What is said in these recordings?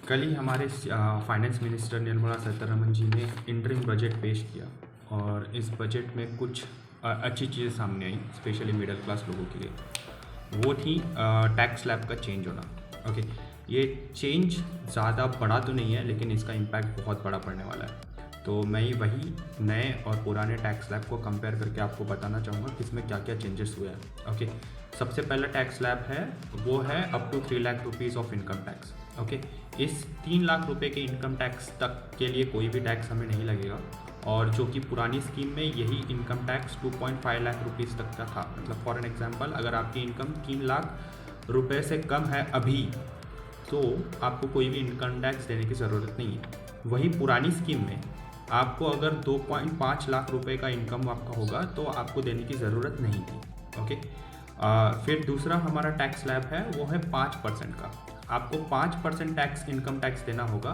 कल ही हमारे finance minister Nirmala Sitharaman ji ने इंटरिम बजट पेश किया और इस बजट में कुछ अच्छी चीज़ें सामने आई, स्पेशली मिडिल क्लास लोगों के लिए। वो थी टैक्स स्लैब का चेंज होना। ओके, ये चेंज ज़्यादा बड़ा तो नहीं है, लेकिन इसका इम्पैक्ट बहुत बड़ा पड़ने वाला है। तो मैं वही नए और पुराने टैक्स स्लैब को कंपेयर करके आपको बताना चाहूँगा कि इसमें क्या क्या चेंजेस हुए हैं। ओके, सबसे पहला टैक्स स्लैब है वो है up to 3 lakh rupees of income tax. Okay, इस 3 लाख रुपए के इनकम टैक्स तक के लिए कोई भी टैक्स हमें नहीं लगेगा, और जो कि पुरानी स्कीम में यही इनकम टैक्स 2.5 लाख रुपीज़ तक का था। मतलब फॉर एन एग्जांपल, अगर आपकी इनकम 3 लाख रुपए से कम है अभी, तो आपको कोई भी इनकम टैक्स देने की ज़रूरत नहीं है। वही पुरानी स्कीम में आपको अगर 2.5 लाख रुपए का इनकम आपका होगा तो आपको देने की ज़रूरत नहीं थी। ओके, फिर दूसरा हमारा टैक्स स्लैब है वो है 5% का। आपको 5% टैक्स इनकम टैक्स देना होगा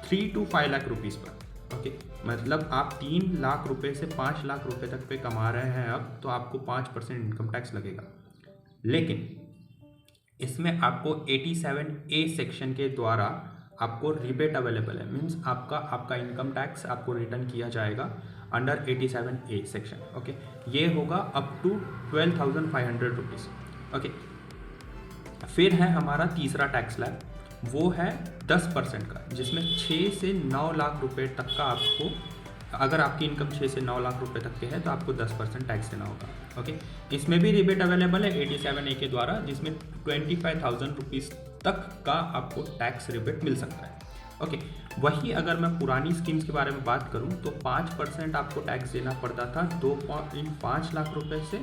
3 to 5 लाख रुपीज़ पर। ओके, मतलब आप 3 लाख रुपए से 5 लाख रुपए तक पे कमा रहे हैं अब, तो आपको 5% इनकम टैक्स लगेगा। लेकिन इसमें आपको 87A सेक्शन के द्वारा आपको रिबेट अवेलेबल है। मीन्स आपका इनकम टैक्स आपको रिटर्न किया जाएगा अंडर 87A सेक्शन। ओके, ये होगा अप टू 12,500 रुपीज़। ओके, फिर है हमारा तीसरा टैक्स स्लैब, वो है 10% का, जिसमें 6 से 9 लाख रुपए तक का आपको, अगर आपकी इनकम 6 से 9 लाख रुपए तक के है तो आपको 10% टैक्स देना होगा। ओके, इसमें भी रिबेट अवेलेबल है 87A के द्वारा, जिसमें 25,000 रुपीज़ तक का आपको टैक्स रिबेट मिल सकता है। ओके, वही अगर मैं पुरानी स्कीम्स के बारे में बात करूं तो 5% आपको टैक्स देना पड़ता था 2.5 लाख रुपए से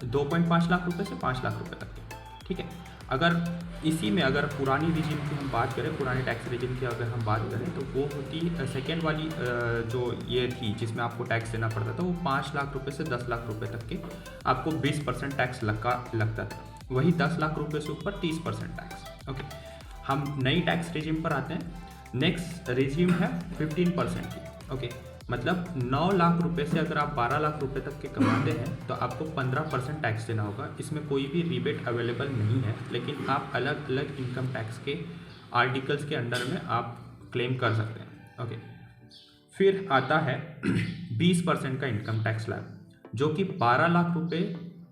2.5 लाख रुपए से 5 लाख रुपए तक के। ठीक है, अगर इसी में अगर पुरानी रिजिम की हम बात करें, पुराने टैक्स रिजिम की अगर हम बात करें, तो वो होती सेकेंड वाली जो ये थी जिसमें आपको टैक्स देना पड़ता था, वो 5 लाख रुपए से 10 लाख रुपए तक के आपको 20% टैक्स लगता था। वही 10 लाख रुपए से ऊपर 30% टैक्स। ओके, हम नई टैक्स रिजिम पर आते हैं। नेक्स्ट रिजिम है 15% की। ओके, मतलब 9 लाख रुपए से अगर आप 12 लाख रुपए तक के कमाते हैं तो आपको 15% टैक्स देना होगा। इसमें कोई भी रिबेट अवेलेबल नहीं है, लेकिन आप अलग अलग इनकम टैक्स के आर्टिकल्स के अंडर में आप क्लेम कर सकते हैं। ओके, फिर आता है 20% का इनकम टैक्स स्लैब, जो कि 12 लाख रुपए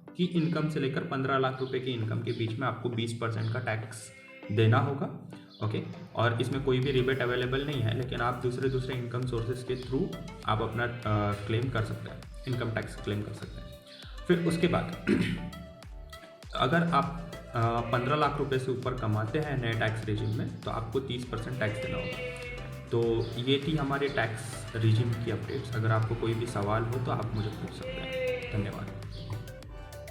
की इनकम से लेकर 15 लाख रुपए की इनकम के बीच में आपको 20% का टैक्स देना होगा। ओके, और इसमें कोई भी रिबेट अवेलेबल नहीं है, लेकिन आप दूसरे इनकम सोर्सेज के थ्रू आप अपना क्लेम कर सकते हैं, इनकम टैक्स क्लेम कर सकते हैं। फिर उसके बाद अगर आप 15 लाख रुपए से ऊपर कमाते हैं नए टैक्स रिजिम में, तो आपको 30% टैक्स देना होगा। तो ये थी हमारे टैक्स रिजिम की अपडेट्स। अगर आपको कोई भी सवाल हो तो आप मुझे पूछ सकते हैं। धन्यवाद।